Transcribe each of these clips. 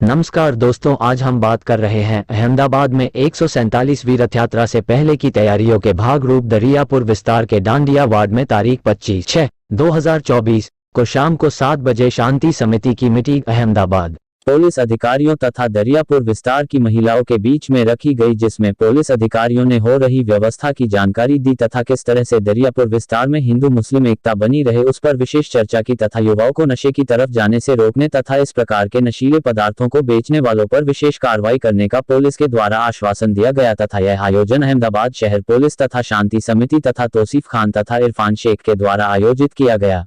नमस्कार दोस्तों, आज हम बात कर रहे हैं अहमदाबाद में 147वीं रथ यात्रा से पहले की तैयारियों के भाग रूप दरियापुर विस्तार के डांडिया वार्ड में तारीख 25/6/2024 को शाम को 7 बजे शांति समिति की मीटिंग अहमदाबाद पुलिस अधिकारियों तथा दरियापुर विस्तार की महिलाओं के बीच में रखी गई, जिसमें पुलिस अधिकारियों ने हो रही व्यवस्था की जानकारी दी तथा किस तरह से दरियापुर विस्तार में हिंदू मुस्लिम एकता बनी रहे उस पर विशेष चर्चा की तथा युवाओं को नशे की तरफ जाने से रोकने तथा इस प्रकार के नशीले पदार्थों को बेचने वालों पर विशेष कार्रवाई करने का पुलिस के द्वारा आश्वासन दिया गया तथा यह आयोजन अहमदाबाद शहर पुलिस तथा शांति समिति तथा तौसीफ खान तथा इरफान शेख के द्वारा आयोजित किया गया।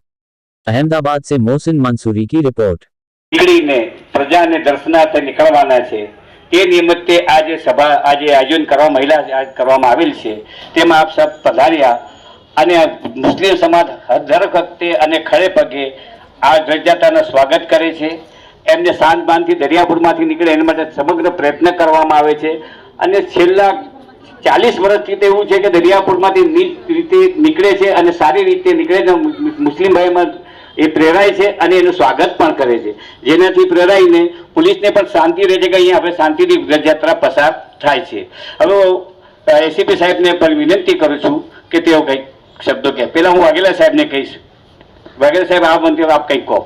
अहमदाबाद से मोहसिन मंसूरी की रिपोर्ट। નીકળીને પ્રજાને દર્શનાર્થે નીકળવાના છે તે નિમિત્તે આજે સભા આજે આયોજન કરવા મહિલા કરવામાં આવેલ છે, તેમાં આપ સબ પધાર્યા અને મુસ્લિમ સમાજ દર વખતે અને ખડે પગે આ રથયાત્રાનું સ્વાગત કરે છે। એમને શાંતબાનથી દરિયાપુરમાંથી નીકળે એના માટે સમગ્ર પ્રયત્ન કરવામાં આવે છે અને છેલ્લા 40 વર્ષથી તો એવું છે કે દરિયાપુરમાંથી રીતે નીકળે છે અને સારી રીતે નીકળે છે। મુસ્લિમ ભાઈમાં એ પ્રેરાય છે અને એનું સ્વાગત પણ કરે છે, જેનાથી પ્રેરાઈને પોલીસને પણ શાંતિ રહે છે કે અહીંયા આપણે શાંતિથી રથયાત્રા પસાર થાય છે। હવે એસીપી સાહેબને પણ વિનંતી કરું છું કે તેઓ કંઈક શબ્દો કહે। પહેલાં હું વાઘેલા સાહેબને કહીશ। વાઘેલા સાહેબ, આ મંત્રી આપ કંઈક કહો।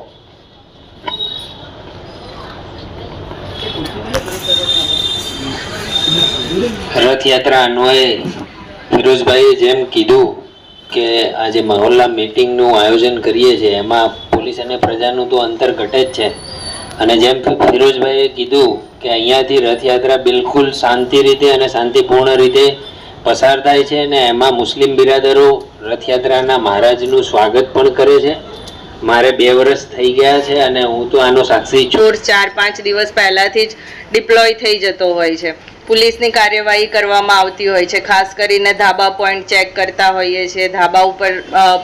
રથયાત્રા અન્વયે ફિરોઝભાઈએ જેમ કીધું કે આજે મહોલ્લા મીટિંગનું આયોજન કરીએ છીએ એમાં પોલીસ અને પ્રજાનું તો અંતર ઘટે જ છે અને જેમ ફિરોઝભાઈએ કીધું કે અહીંયાથી રથયાત્રા બિલકુલ શાંતિ રીતે અને શાંતિપૂર્ણ રીતે પસાર થાય છે અને એમાં મુસ્લિમ બિરાદરો રથયાત્રાના મહારાજનું સ્વાગત પણ કરે છે। મારે 2 વર્ષ થઈ ગયા છે અને હું તો આનો સાક્ષી છું। 4-5 દિવસ પહેલાથી જ ડિપ્લોય થઈ જતો હોય છે। पुलिसनी कार्यवाही करवामां आवती होय छे, खास करीने धाबा पॉइंट चेक करता होईए छे, धाबा उपर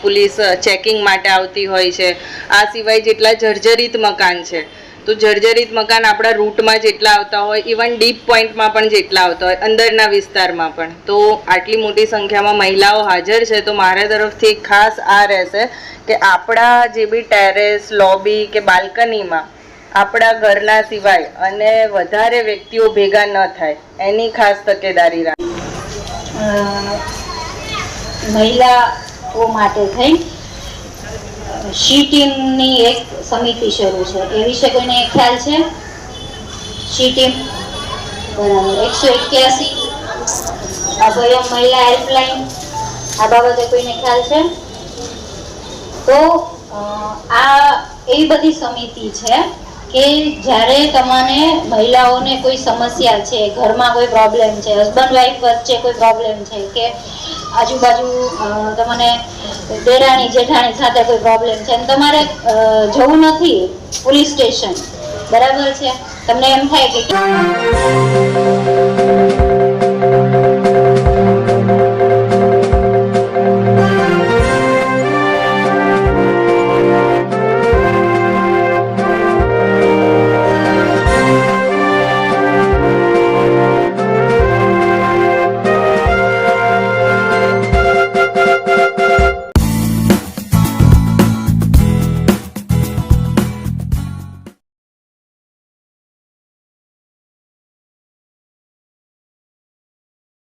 पुलिस चेकिंग माटे आवती होय छे। आ सिवाय जेटला जर्जरित मकान छे तो जर्जरित मकान आपणा रूटमां जेटला आवता होय, इवन डीप पॉइंटमां पण जेटला आवता होय, अंदરના વિસ્તારમાં પણ, તો આટલી મોટી સંખ્યામાં મહિલાઓ હાજર છે તો મારા તરફથી ખાસ આ રહેશે કે આપણા જે બી ટેરેસ, લોબી કે બાલ્કનીમાં આપણા ઘરના સિવાય અને વધારે વ્યક્તિઓ ભેગા ન થાય એની ખાસ તકેદારી રાખે। મહિલાઓ માટે થઈ શી ટીમની એક સમિતિ શરૂ છે, એ વિશે કોઈને ખ્યાલ છે? શી ટીમ બરાબર 181 અભયમ મહિલા હેલ્પલાઇન, આ બાબતે કોઈને ખ્યાલ છે? તો આ એવી બધી સમિતિ છે કે જ્યારે તમને મહિલાઓને કોઈ સમસ્યા છે, ઘરમાં કોઈ પ્રોબ્લેમ છે, હસબન્ડ વાઈફ વચ્ચે કોઈ પ્રોબ્લેમ છે કે આજુબાજુ તમને દેરાણી જેઠાણી સાથે કોઈ પ્રોબ્લેમ છે અને તમારે જવું નથી પોલીસ સ્ટેશન, બરાબર છે? તમને એમ થાય કે